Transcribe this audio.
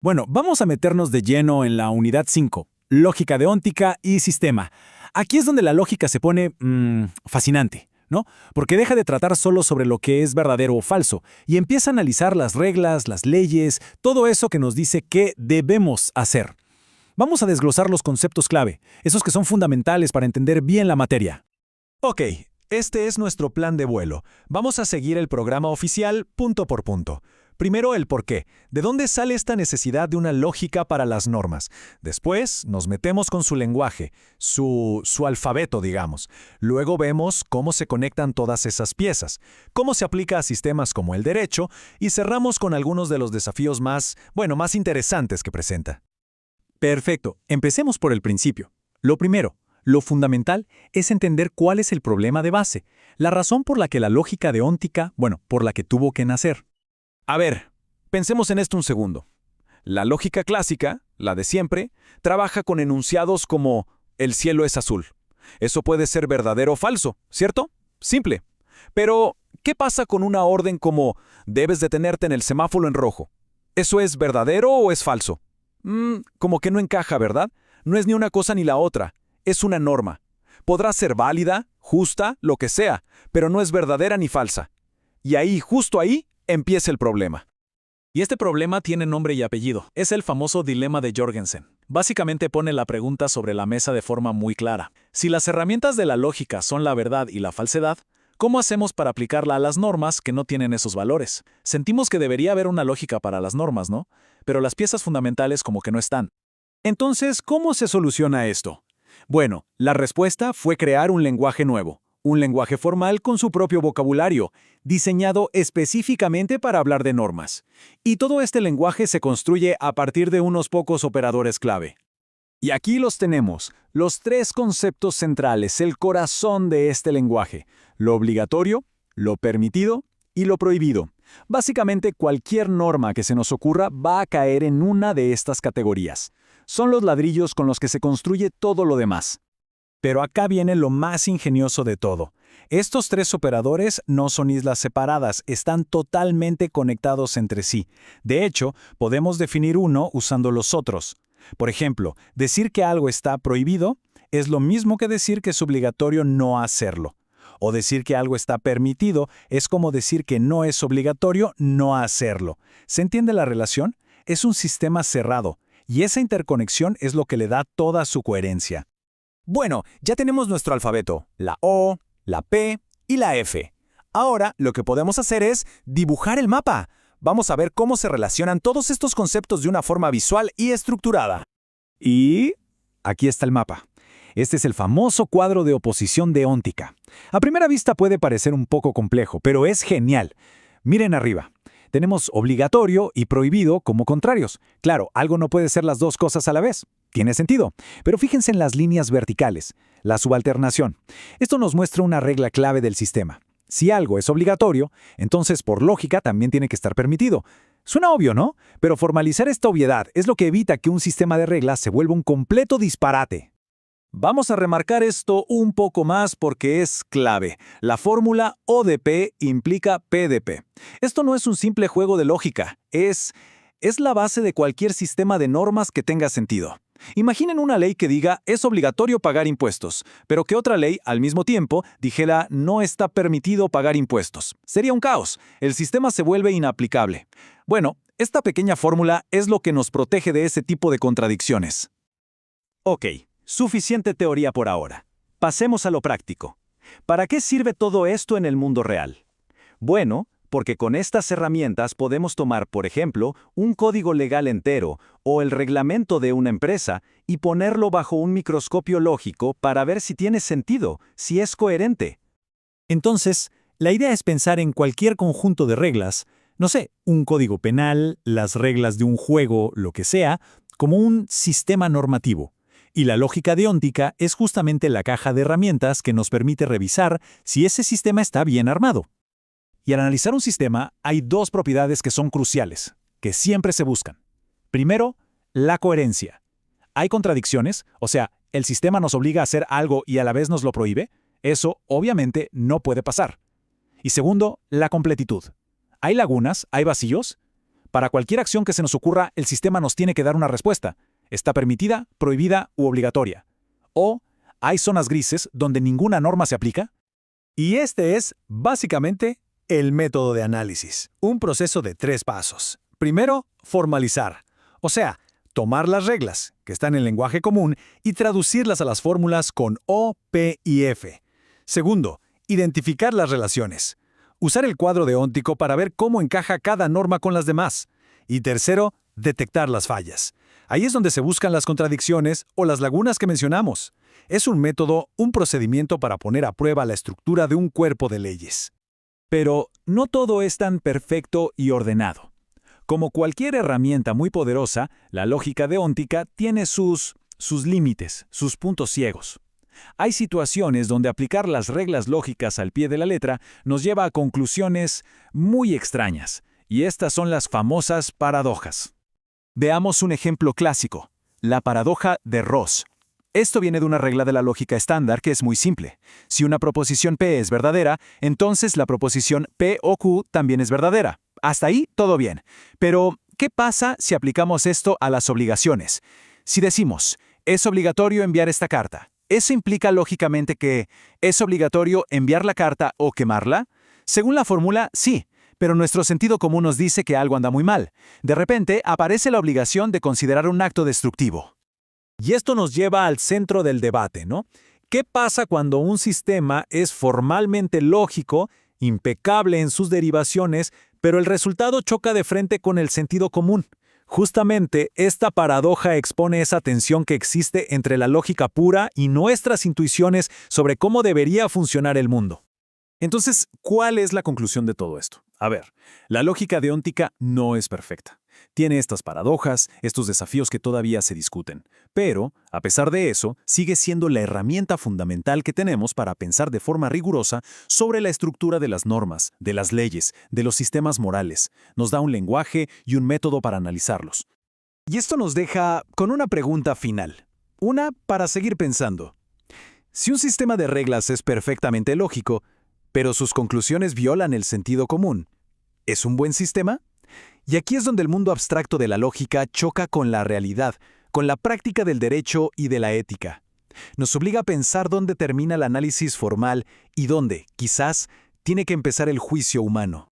Bueno, vamos a meternos de lleno en la unidad 5, lógica deóntica y sistema. Aquí es donde la lógica se pone fascinante, ¿no? Porque deja de tratar solo sobre lo que es verdadero o falso y empieza a analizar las reglas, las leyes, todo eso que nos dice qué debemos hacer. Vamos a desglosar los conceptos clave, esos que son fundamentales para entender bien la materia. Ok, este es nuestro plan de vuelo. Vamos a seguir el programa oficial punto por punto. Primero el por qué. ¿De dónde sale esta necesidad de una lógica para las normas? Después nos metemos con su lenguaje, su alfabeto, digamos. Luego vemos cómo se conectan todas esas piezas, cómo se aplica a sistemas como el derecho y cerramos con algunos de los desafíos más interesantes que presenta. Perfecto, empecemos por el principio. Lo primero, lo fundamental es entender cuál es el problema de base, la razón por la que la lógica deóntica, por la que tuvo que nacer. A ver, pensemos en esto un segundo. La lógica clásica, la de siempre, trabaja con enunciados como el cielo es azul. Eso puede ser verdadero o falso, ¿cierto? Simple. Pero, ¿qué pasa con una orden como debes detenerte en el semáforo en rojo? ¿Eso es verdadero o es falso? Como que no encaja, ¿verdad? No es ni una cosa ni la otra. Es una norma. Podrá ser válida, justa, lo que sea, pero no es verdadera ni falsa. Y ahí, justo ahí, empieza el problema. Y este problema tiene nombre y apellido. Es el famoso dilema de Jorgensen. Básicamente pone la pregunta sobre la mesa de forma muy clara. Si las herramientas de la lógica son la verdad y la falsedad, ¿cómo hacemos para aplicarla a las normas que no tienen esos valores? Sentimos que debería haber una lógica para las normas, ¿no? Pero las piezas fundamentales como que no están. Entonces, ¿cómo se soluciona esto? Bueno, la respuesta fue crear un lenguaje nuevo. Un lenguaje formal con su propio vocabulario, diseñado específicamente para hablar de normas. Y todo este lenguaje se construye a partir de unos pocos operadores clave. Y aquí los tenemos, los tres conceptos centrales, el corazón de este lenguaje: lo obligatorio, lo permitido y lo prohibido. Básicamente, cualquier norma que se nos ocurra va a caer en una de estas categorías. Son los ladrillos con los que se construye todo lo demás. Pero acá viene lo más ingenioso de todo. Estos tres operadores no son islas separadas, están totalmente conectados entre sí. De hecho, podemos definir uno usando los otros. Por ejemplo, decir que algo está prohibido es lo mismo que decir que es obligatorio no hacerlo. O decir que algo está permitido es como decir que no es obligatorio no hacerlo. ¿Se entiende la relación? Es un sistema cerrado, y esa interconexión es lo que le da toda su coherencia. Bueno, ya tenemos nuestro alfabeto, la O, la P y la F. Ahora lo que podemos hacer es dibujar el mapa. Vamos a ver cómo se relacionan todos estos conceptos de una forma visual y estructurada. Y aquí está el mapa. Este es el famoso cuadro de oposición deóntica. A primera vista puede parecer un poco complejo, pero es genial. Miren arriba. Tenemos obligatorio y prohibido como contrarios. Claro, algo no puede ser las dos cosas a la vez. Tiene sentido. Pero fíjense en las líneas verticales, la subalternación. Esto nos muestra una regla clave del sistema. Si algo es obligatorio, entonces por lógica también tiene que estar permitido. Suena obvio, ¿no? Pero formalizar esta obviedad es lo que evita que un sistema de reglas se vuelva un completo disparate. Vamos a remarcar esto un poco más porque es clave. La fórmula O de P implica P de P. Esto no es un simple juego de lógica, es la base de cualquier sistema de normas que tenga sentido. Imaginen una ley que diga es obligatorio pagar impuestos, pero que otra ley, al mismo tiempo, dijera no está permitido pagar impuestos. Sería un caos. El sistema se vuelve inaplicable. Bueno, esta pequeña fórmula es lo que nos protege de ese tipo de contradicciones. Ok. Suficiente teoría por ahora. Pasemos a lo práctico. ¿Para qué sirve todo esto en el mundo real? Bueno, porque con estas herramientas podemos tomar, por ejemplo, un código legal entero o el reglamento de una empresa y ponerlo bajo un microscopio lógico para ver si tiene sentido, si es coherente. Entonces, la idea es pensar en cualquier conjunto de reglas, no sé, un código penal, las reglas de un juego, lo que sea, como un sistema normativo. Y la lógica deóntica es justamente la caja de herramientas que nos permite revisar si ese sistema está bien armado. Y al analizar un sistema, hay dos propiedades que son cruciales, que siempre se buscan. Primero, la coherencia. ¿Hay contradicciones? O sea, ¿el sistema nos obliga a hacer algo y a la vez nos lo prohíbe? Eso, obviamente, no puede pasar. Y segundo, la completitud. ¿Hay lagunas? ¿Hay vacíos? Para cualquier acción que se nos ocurra, el sistema nos tiene que dar una respuesta. ¿Está permitida, prohibida u obligatoria? ¿O hay zonas grises donde ninguna norma se aplica? Y este es, básicamente, el método de análisis. Un proceso de 3 pasos. Primero, formalizar. O sea, tomar las reglas, que están en lenguaje común, y traducirlas a las fórmulas con O, P y F. Segundo, identificar las relaciones. Usar el cuadro deóntico para ver cómo encaja cada norma con las demás. Y tercero, detectar las fallas. Ahí es donde se buscan las contradicciones o las lagunas que mencionamos. Es un método, un procedimiento para poner a prueba la estructura de un cuerpo de leyes. Pero no todo es tan perfecto y ordenado. Como cualquier herramienta muy poderosa, la lógica deóntica tiene sus límites, sus puntos ciegos. Hay situaciones donde aplicar las reglas lógicas al pie de la letra nos lleva a conclusiones muy extrañas, y estas son las famosas paradojas. Veamos un ejemplo clásico, la paradoja de Ross. Esto viene de una regla de la lógica estándar que es muy simple. Si una proposición P es verdadera, entonces la proposición P o Q también es verdadera. Hasta ahí todo bien. Pero, ¿qué pasa si aplicamos esto a las obligaciones? Si decimos, es obligatorio enviar esta carta, ¿eso implica lógicamente que es obligatorio enviar la carta o quemarla? Según la fórmula, sí, pero nuestro sentido común nos dice que algo anda muy mal. De repente, aparece la obligación de considerar un acto destructivo. Y esto nos lleva al centro del debate, ¿no? ¿Qué pasa cuando un sistema es formalmente lógico, impecable en sus derivaciones, pero el resultado choca de frente con el sentido común? Justamente, esta paradoja expone esa tensión que existe entre la lógica pura y nuestras intuiciones sobre cómo debería funcionar el mundo. Entonces, ¿cuál es la conclusión de todo esto? A ver, la lógica deóntica no es perfecta. Tiene estas paradojas, estos desafíos que todavía se discuten. Pero, a pesar de eso, sigue siendo la herramienta fundamental que tenemos para pensar de forma rigurosa sobre la estructura de las normas, de las leyes, de los sistemas morales. Nos da un lenguaje y un método para analizarlos. Y esto nos deja con una pregunta final. Una para seguir pensando. Si un sistema de reglas es perfectamente lógico, pero sus conclusiones violan el sentido común, ¿es un buen sistema? Y aquí es donde el mundo abstracto de la lógica choca con la realidad, con la práctica del derecho y de la ética. Nos obliga a pensar dónde termina el análisis formal y dónde, quizás, tiene que empezar el juicio humano.